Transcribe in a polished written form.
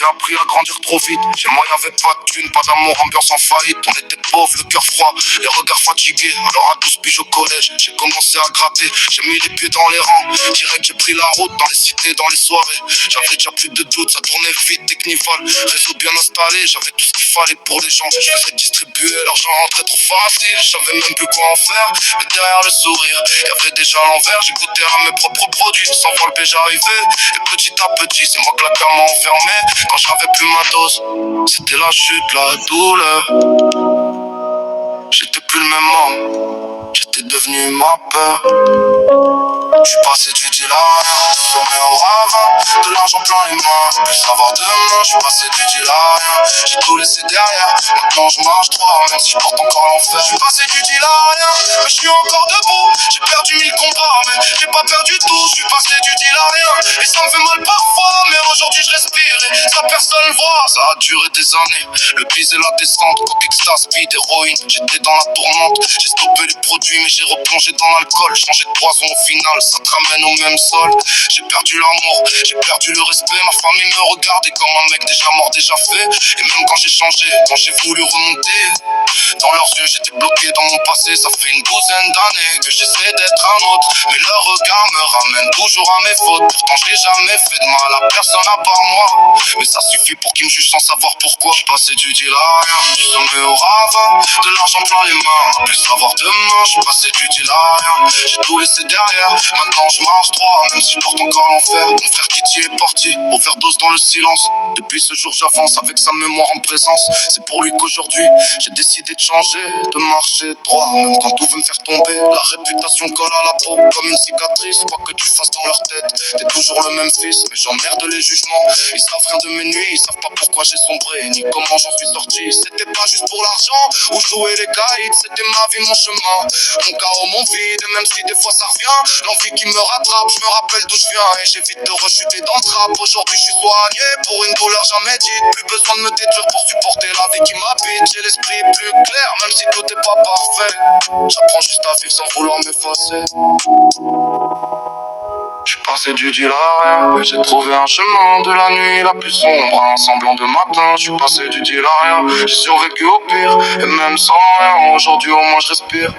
appris à grandir trop vite. Chez moi y'avait pas de thunes, pas d'amour, ambiance en faillite. On était pauvres, le cœur froid, les regards fatigués. Alors à 12 piges au collège, j'ai commencé à gratter. J'ai mis les pieds dans les rangs, direct j'ai pris la route. Dans les cités, dans les soirées, j'avais déjà plus de doutes. Ça tournait vite, technival, réseau bien installé. J'avais tout ce qu'il fallait pour les gens. Je faisais distribuer, l'argent rentrait trop facile. Je savais même plus quoi en faire, mais derrière le sourire, y'avait déjà l'envers. J'ai goûté à mes propres produits, sans voir le péage arriver. Et petit à petit, c'est moi que la cam m'a enfermé. Quand j'avais plus ma dose, c'était la chute, la douleur. J'étais plus le même homme, j'étais devenu ma peur. J'suis passé du deal à rien, du sommet au ravin, de l'argent plein les mains, plus savoir demain. J'suis passé du deal à rien, j'ai tout laissé derrière. Maintenant j'marche droit, même si j'porte encore l'enfer. J'suis passé du deal à rien, mais j'suis encore debout. J'ai perdu 1000 combats, mais j'ai pas perdu tout. J'suis passé du deal à rien, et ça me fait mal parfois. Mais aujourd'hui j'respire, et ça personne voit. Ça a duré des années, le bise et la descente, coke, extase, speed, héroïne. J'étais dans la tourmente, j'ai stoppé les produits, mais j'ai replongé dans l'alcool. Changé de poison au final, ça te ramène au même sol. J'ai perdu l'amour, j'ai perdu le respect. Ma famille me regardait comme un mec déjà mort, déjà fait. Et même quand j'ai changé, quand j'ai voulu remonter, dans leurs yeux j'étais bloqué dans mon passé. Ça fait une douzaine d'années que j'essaie d'être un autre, mais leur regard me ramène toujours à mes fautes. Pourtant j'ai jamais fait de mal à personne à part moi, mais ça suffit pour qu'ils me jugent sans savoir pourquoi. J'suis passé du deal à rien, du sommet au ravin, de l'argent plein les mains, plus savoir demain. J'suis passé du deal à rien, j'ai tout laissé derrière. Maintenant je marche droit, même si je porte encore l'enfer. Mon frère Kitty est parti, overdose dans le silence. Depuis ce jour j'avance avec sa mémoire en présence. C'est pour lui qu'aujourd'hui j'ai décidé de changer, de marcher droit, même quand tout veut me faire tomber. La réputation colle à la peau comme une cicatrice. Quoi que tu fasses dans leur tête, t'es toujours le même fils. Mais j'emmerde les jugements, ils savent rien de mes nuits. Ils savent pas pourquoi j'ai sombré, ni comment j'en suis sorti. C'était pas juste pour l'argent ou jouer les caïds. C'était ma vie, mon chemin, mon chaos, mon vide. Et même si des fois ça revient, l'envie qui me rattrape, je me rappelle d'où je viens et j'évite de rechuter dans le trap. Aujourd'hui je suis soigné pour une douleur jamais dite. Plus besoin de me détruire pour supporter la vie qui m'habite. J'ai l'esprit plus clair, même si tout est pas parfait. J'apprends juste à vivre sans vouloir m'effacer. J'suis passé du deal à rien, mais j'ai trouvé un chemin de la nuit la plus sombre à un semblant de matin. J'suis passé du deal à rien, j'ai survécu au pire, et même sans rien, aujourd'hui au moins je respire.